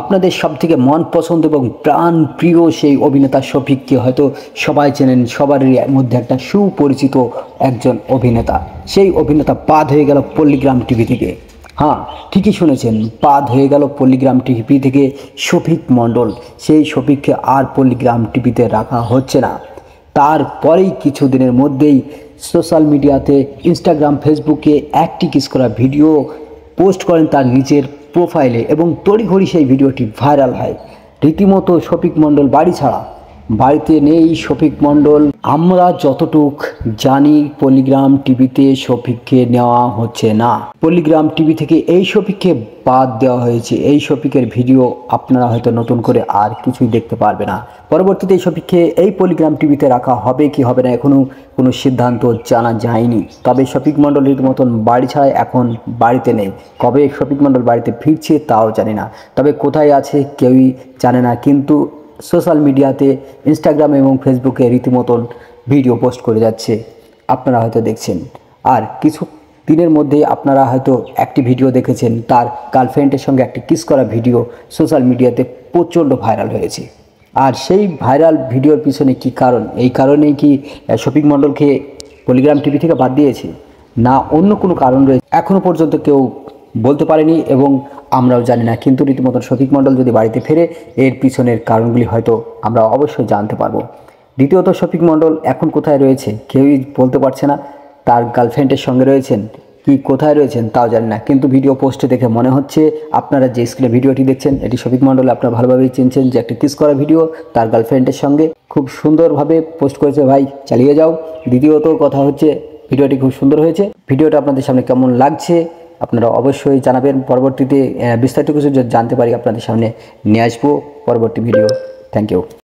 আপনাদের সবথেকে মন পছন্দ এবং প্রাণ প্রিয় সেই অভিনেতা শফিককে হয়তো সবাই চেনেন, সবারই মধ্যে একটা সুপরিচিত একজন অভিনেতা। সেই অভিনেতা বাদ হয়ে গেল পল্লীগ্রাম টিভি থেকে। হ্যাঁ, ঠিকই শুনেছেন, বাদ হয়ে গেল পল্লীগ্রাম টিভি থেকে শফিক মণ্ডল। সেই শফিককে আর পল্লীগ্রাম টিভিতে রাখা হচ্ছে না। তারপরেই কিছুদিনের মধ্যেই সোশ্যাল মিডিয়াতে ইনস্টাগ্রাম, ফেসবুকে একটি কিস করা ভিডিও পোস্ট করেন তার নিজের প্রোফাইলে এবং তড়িঘড়ি সেই ভিডিওটি ভাইরাল হয়। রীতিমতো শফিক মণ্ডল বাড়ি ছাড়া, বাড়িতে নেই শফিক মণ্ডল। আমরা যতটুক জানি পল্লীগ্রাম টিভিতে শফিককে নেওয়া হচ্ছে না, পল্লীগ্রাম টিভি থেকে এই শফিককে বাদ দেওয়া হয়েছে। এই শফিকের ভিডিও আপনারা হয়তো নতুন করে আর কিছুই দেখতে পারবে না। পরবর্তীতে এই শফিককে এই পল্লীগ্রাম টিভিতে রাখা হবে কি হবে না এখনও কোনো সিদ্ধান্ত জানা যায়নি। তবে শফিক মণ্ডলের মতন বাড়ি ছাড়াই এখন বাড়িতে নেই। কবে শফিক মণ্ডল বাড়িতে ফিরছে তাও জানি না, তবে কোথায় আছে কেউই জানে না। কিন্তু সোশ্যাল মিডিয়াতে ইনস্টাগ্রাম এবং ফেসবুকে রীতিমতন ভিডিও পোস্ট করে যাচ্ছে, আপনারা হয়তো দেখছেন। আর কিছু দিনের মধ্যেই আপনারা হয়তো একটি ভিডিও দেখেছেন, তার গার্লফ্রেন্ডের সঙ্গে একটি কিস করা ভিডিও সোশ্যাল মিডিয়াতে প্রচণ্ড ভাইরাল হয়েছে। আর সেই ভাইরাল ভিডিওর পিছনে কি কারণ? এই কারণেই কি শফিক মণ্ডলকে পল্লীগ্রাম টিভি থেকে বাদ দিয়েছে, না অন্য কোনো কারণ রয়েছে এখনও পর্যন্ত কেউ বলতে পারেনি এবং আমরাও জানি না। কিন্তু রীতিমতন শফিক মণ্ডল যদি বাড়িতে ফেরে এর পিছনের কারণগুলি হয়তো আমরা অবশ্যই জানতে পারবো। দ্বিতীয়ত, শফিক মণ্ডল এখন কোথায় রয়েছে কেউই বলতে পারছে না। তার গার্লফ্রেন্ডের সঙ্গে রয়েছেন কি কোথায় রয়েছেন তাও জানি না। কিন্তু ভিডিও পোস্টে দেখে মনে হচ্ছে, আপনারা যে স্ক্রিনে ভিডিওটি দেখছেন এটি শফিক মণ্ডল, আপনারা ভালোভাবেই চিনছেন যে একটি কিস করা ভিডিও তার গার্লফ্রেন্ডের সঙ্গে খুব সুন্দরভাবে পোস্ট করেছে। ভাই চালিয়ে যাও। দ্বিতীয়ত কথা হচ্ছে, ভিডিওটি খুব সুন্দর হয়েছে। ভিডিওটা আপনাদের সামনে কেমন লাগছে আপনারা অবশ্যই জানাবেন। পরবর্তীতে বিস্তারিত কিছু জানতে পারি আপনাদের সামনে নিয়ে আসবো পরবর্তী ভিডিও। Thank you.